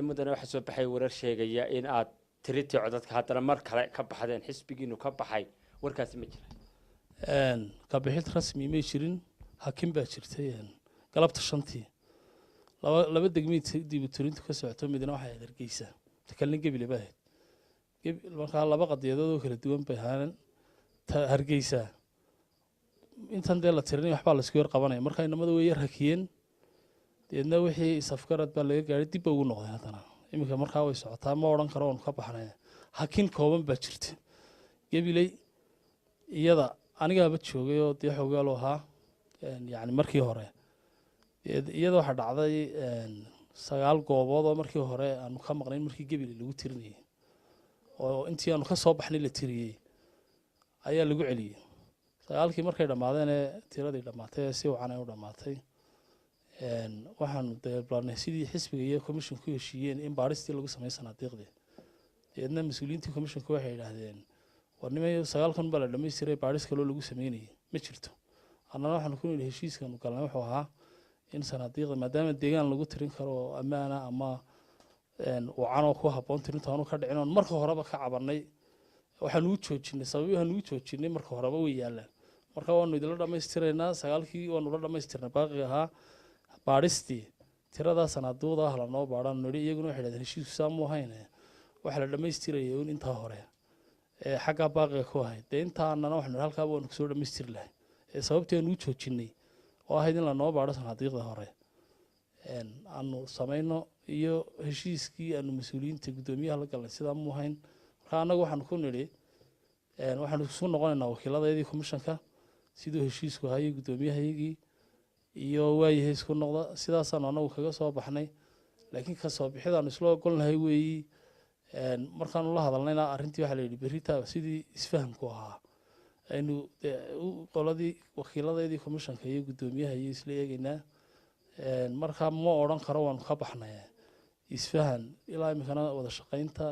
mudane waxa soo baxay warar sheegaya in aad tiriti codadka haddana mar kale ka baxdeen xisbigiinu ka baxay warkaasi ma jira ka bixid rasmi ma jirin hakim baa jirtay galabta shantii laba degmid dib u tirintu ka socoto midna waxa ay hargeysa kalin gabile baa marka laba qadiyadood oo kala duwan bay ahaan hargeysa intan dee la tirinay waxba la isku yar qabanay marka inamada way yar hakiyeen deedna wixii safgarad baa laga gaaray dib ugu noqday hadana iminka markaa way socotaa ma oran karo oo ka baxnay hakin kooban baa jirta gabilay iyada anigaaba joogay oo dee xogaal ahaa yani markii hore iyada waxa dhacday 9 goobood oo markii hore aanu ka maqnayn markii gabilay lagu tirinayay oo intii aanu ka soo baxnay la tiriyay ayaa lagu celiyay 9kii markay dhamaadeen tiradii dhamaatay si wacan ay u dhamaatay waxaan deeblaagnay sidii xisbiga iyo commissionku heshiiyeen in baaristii lagu sameeyo sanadiiqdii deedna mas'uuliyiintii commissionku waxay yiraahdeen warnimay 9kan baa la dhameystiray baaris kale oo lagu sameeyay ma jirto annana waxaan ku nidhi heshiiskan u galnay wuxuu ahaa in sanadiiqda maadaama deegaan lagu tirin karo amaana ama wacan oo ku haboon tirintaanu ka dhicin oo marka horeba ka cabanay waxaan u joojinay sababahan u joojinay marka horeba way yaalaan marka waanu idin la dhameystiraynaa 9kii waanu la dhameystirnay baaqiga ahaa baaristi tirada sanaduuda la noo baaran niri iyaguna waxay leedahay heshiis saamo hayne waxa la dhameystirayay inta hore xagga baaqiga ku ahayd intaana waxaan halka waan ku soo dhameystir lahay sababteenu u joojinay oo ahayd in la noo baaro sanadiiqda hore aanu sameeyno iyo heshiiskii aanu mas'uuliyiinta gudoomiyaha la galnay sida mu hayn marka anagu waxaan ku niri waxaan isku noqonaynaa wakiiladeedii commissionka sidoo heshiisku hayay gudoomiyahayagii iyo waayay isku noqda sidaas anagu kaga soo baxnay laakiin ka soo bixidaan isla ogolnahay weeyi markaan la hadalnayna arintii waxa la yiri berita sidii isfahamku ahaa aynu qoladii wakiiladeedii commissionka iyo gudoomiyaha iyo isla eegaynaa marka ma oran karo waan ka baxnay isfahan ilaa imikana wada shaqaynta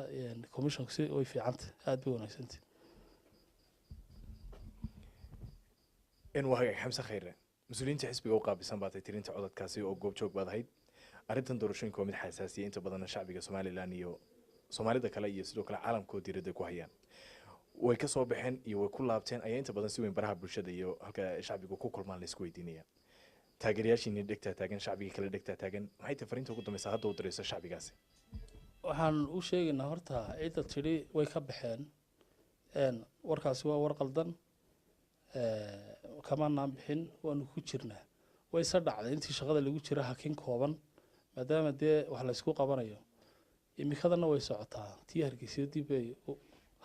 commissionka si way fiicantay aad bay wanaagsantahay in waxa xamsa khayre مسؤولينتي حسبي وقع بسنبات تيرين تعودد كاسي أو جوب شوك بعد هيد أردت ندورشين كوميد حساسية أنت بدنا شعبي كسومالي لانيو سومالي ده كلا يسلوك العالم كودي رد كوهيان ويكسو بحين يو كل لابتين أي أنت بدنا سوين برها برشة يو هكا شعبي كوكل مال لسكوي دينية تاجرياش إني دكتة تاجن شعبي كلا دكتة تاجن هاي تفرين تو كنت مساعد ودرس الشعبي كاسي waxaan u sheegaynaa horta ciida tiri way ka baxeen warkaasi waa war qaldan kama bixin waanu ku jirnaa way sadhacday intii shaqada lagu jira hakin kooban maadaama dee wax la isku qabanayo imikadana way socotaa tii hargeysa dib ay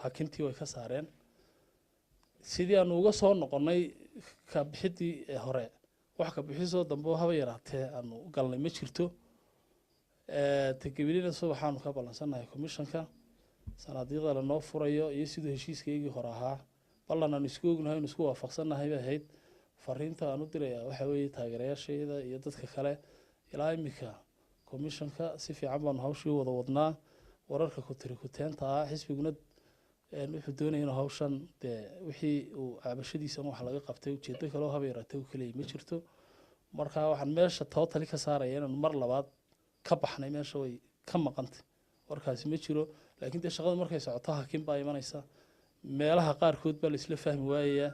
hakintii way ka saareen sidii aanu uga soo noqonay ka bixidii hore wax ka bixisoo dambe haba yaraatee aanu galnay ma jirto tagabilina subaxaanu ka balansanahay commissionka sanadiiqda la noo furayo iyo sidoo heshiiskaygii hore ahaa ballan isku ognahay isku waafaqsanahay bay ahayd fariinta aan u diray waxa weeye taageerayaasheeda iyo dadka kale ilaa imika commissionka si fiican baan hawshii wada wadnaa wararka ku tiri ku teenta xisbiguna wuxuu doonayay in hawshan wixii uu cabashadiisa wax laga qabtay ujeedo kale oo habeeratay uu kaliya ma jirto marka waxaan meesha totally ka saarayay inaan mar labaad ka baxnay meesha way ka maqantay warkaasi ma jiro laakiin de shaqada markay socoto hakim baa imanaysa meelaha qaarkood baa la isla fahmi waayay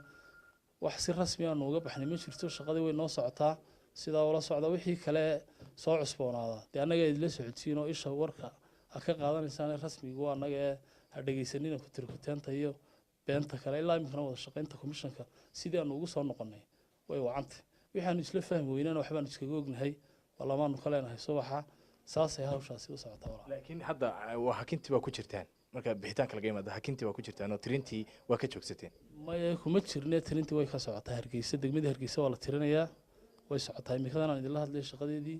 wax si rasmi ah nooga baxnay ma jirto shaqadii way noo socotaa sida wala socda wixii kale soo cusboonaada de anaga idla socodsiin oo isha warka ka qaadanaysaan rasmiga waa anaga ha dhageysanina ku tirkuteenta iyo beenta kale ilaa imkana wada shaqaynta commissionka sidii aan ugu soo noqonay way wacantay waxaan isla fahmi weynaan waxbaan iskaga ognahay walamaan kale inahay subaxa saasay hawshaasi u socotaa laakiin hadda waa hakintii baa ku jirtaan marka bixitaanka laga yimaado hakintii waa ku jirtaan oo tirintii waa ka joogsateen ma kuma jirnee tirintii way ka socotaa hargeysa degmada hargeysa waa la tirinayaa way socotaa imikadana idin la hadlay shaqadeedii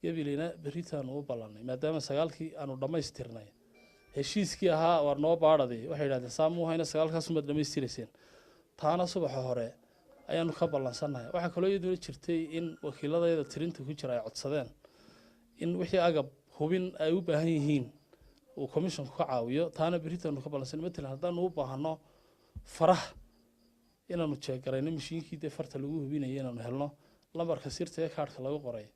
gabileyna beritaan u ballanay maadaama 9kii aanu dhameystirnay heshiiskii ahaa war noo baaraday waxay yiraahdeen saamu hayna 9kaas uma dhameystirayseen taana subaxa hore ayaanu ka ballansanahay waxa kale oo iyaduna jirtay in wakiiladeeda tirinta ku jira ay codsadeen in wixii agab hubin ay u baahan yihiin uu commissionku ka caawiyo taana beritaan ka ballansan matalan haddaan u baahno farah inaanu jeegarayno mishiinkii farta lagu hubinayo inaanu helno lambarka sirta ee kaarka lagu qoray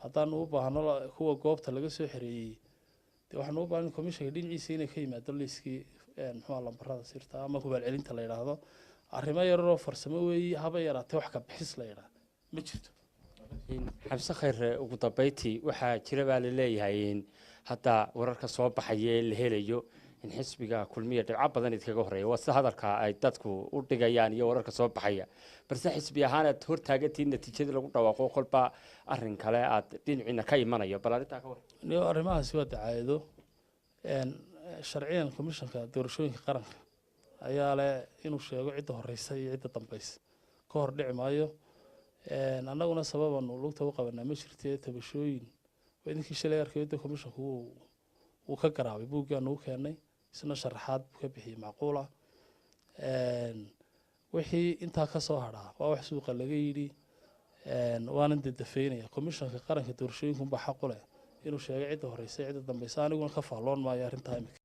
haddaan u baahno kuwa goobta laga soo xereeyey dee waxaan u baahan komishanka dhinaciisa inay ka yimaado liiskii muxuu lambarada sirta ama hubaal celinta la yidhaahdo arrimo yararoo farsamo weeye haba yaraatee wax ka bixis la yidhaah ma jirto xamse khayre ugu dambeyntii waxaa jira baa laleeyahay in hadda wararka soo baxaya ee la helayo in xisbiga kulmiya dhibco badan idkaga horeeya waa sida hadalka ay dadku u dhigayaan iyo wararka soo baxaya balse xisbi ahaan aad hortaagantiin natiijadii lagu dhawaaqo kolba arrin kale aad dhinaciina ka imanayo bal arrintaa ka waran niyo arrimahaasi waa dacaayado sharciyan komishanka doorashooyinka qaranka ayaa leh inuu sheego cidda horeysa iyo cidda dambeysa ka hor dhici maayo annaguna sababaanu lugta u qabanaa ma jirtee tabashooyin waa idinkii shalay arkay wadda komishanku wuu ka garaabay buuggaa nagu keenay isna sharaxaad buu ka bixiyey macquula wixii intaa ka soo hadhaa waa wax suuqa laga yidhi waanan dadafeynaya komishanka qaranka doorashooyinkunbaa xaq u leh inuu sheego cidda horeysa cidda dambeysa aniguna ka faalloon maayo arrintaa imika